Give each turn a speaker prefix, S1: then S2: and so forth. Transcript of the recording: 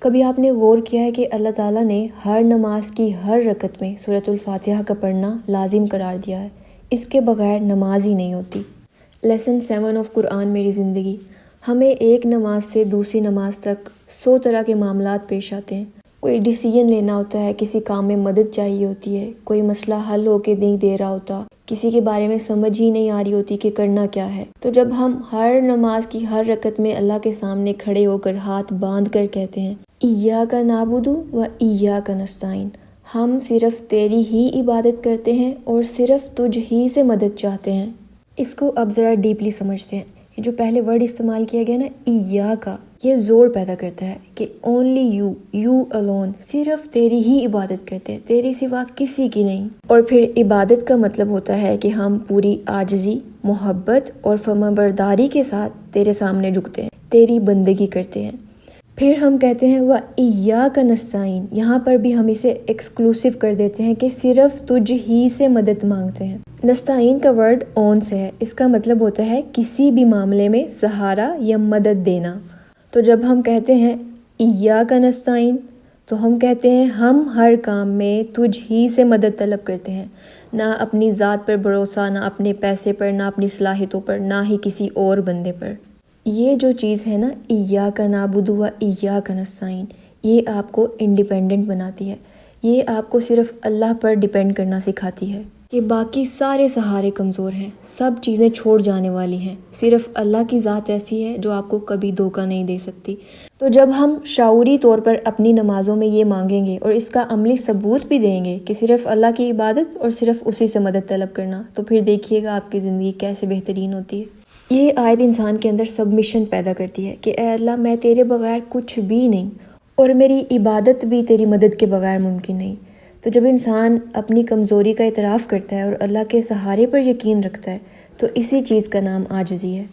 S1: کبھی آپ نے غور کیا ہے کہ اللہ تعالیٰ نے ہر نماز کی ہر رکعت میں سورۃ الفاتحہ کا پڑھنا لازم قرار دیا ہے؟ اس کے بغیر نماز ہی نہیں ہوتی۔ لیسن 7 آف قرآن میری زندگی۔ ہمیں ایک نماز سے دوسری نماز تک 100 طرح کے معاملات پیش آتے ہیں۔ کوئی ڈیسیژن لینا ہوتا ہے، کسی کام میں مدد چاہیے ہوتی ہے، کوئی مسئلہ حل ہو کے نہیں دے رہا ہوتا، کسی کے بارے میں سمجھ ہی نہیں آ رہی ہوتی کہ کرنا کیا ہے۔ تو جب ہم ہر نماز کی ہر رکعت میں اللہ کے سامنے کھڑے ہو کر ہاتھ باندھ کر کہتے ہیں ایاک نعبد و ایاک نستعین، ہم صرف تیری ہی عبادت کرتے ہیں اور صرف تجھ ہی سے مدد چاہتے ہیں۔ اس کو اب ذرا ڈیپلی سمجھتے ہیں۔ یہ جو پہلے ورڈ استعمال کیا گیا نا ایاک، یہ زور پیدا کرتا ہے کہ اونلی یو الون، صرف تیری ہی عبادت کرتے ہیں، تیری سوا کسی کی نہیں۔ اور پھر عبادت کا مطلب ہوتا ہے کہ ہم پوری عاجزی، محبت اور فرمانبرداری کے ساتھ تیرے سامنے جھکتے ہیں، تیری بندگی کرتے ہیں۔ پھر ہم کہتے ہیں وَإِيَّاكَ نَسْتَعِينُ، یہاں پر بھی ہم اسے ایکسکلوسیو کر دیتے ہیں کہ صرف تجھ ہی سے مدد مانگتے ہیں۔ نستعین کا ورڈ اون سے ہے، اس کا مطلب ہوتا ہے کسی بھی معاملے میں سہارا یا مدد دینا۔ تو جب ہم کہتے ہیں ایاک نستعین تو ہم کہتے ہیں ہم ہر کام میں تجھ ہی سے مدد طلب کرتے ہیں، نہ اپنی ذات پر بھروسہ، نہ اپنے پیسے پر، نہ اپنی صلاحیتوں پر، نہ ہی کسی اور بندے پر۔ یہ جو چیز ہے نا ایاک نعبد و ایاک نستعین، یہ آپ کو انڈیپینڈنٹ بناتی ہے، یہ آپ کو صرف اللہ پر ڈیپینڈ کرنا سکھاتی ہے کہ باقی سارے سہارے کمزور ہیں، سب چیزیں چھوڑ جانے والی ہیں، صرف اللہ کی ذات ایسی ہے جو آپ کو کبھی دھوکہ نہیں دے سکتی۔ تو جب ہم شعوری طور پر اپنی نمازوں میں یہ مانگیں گے اور اس کا عملی ثبوت بھی دیں گے کہ صرف اللہ کی عبادت اور صرف اسی سے مدد طلب کرنا، تو پھر دیکھیے گا آپ کی زندگی کیسے بہترین ہوتی ہے۔ یہ آیت انسان کے اندر سبمیشن پیدا کرتی ہے کہ اے اللہ، میں تیرے بغیر کچھ بھی نہیں، اور میری عبادت بھی تیری مدد کے بغیر ممکن نہیں۔ تو جب انسان اپنی کمزوری کا اعتراف کرتا ہے اور اللہ کے سہارے پر یقین رکھتا ہے تو اسی چیز کا نام عاجزی ہے۔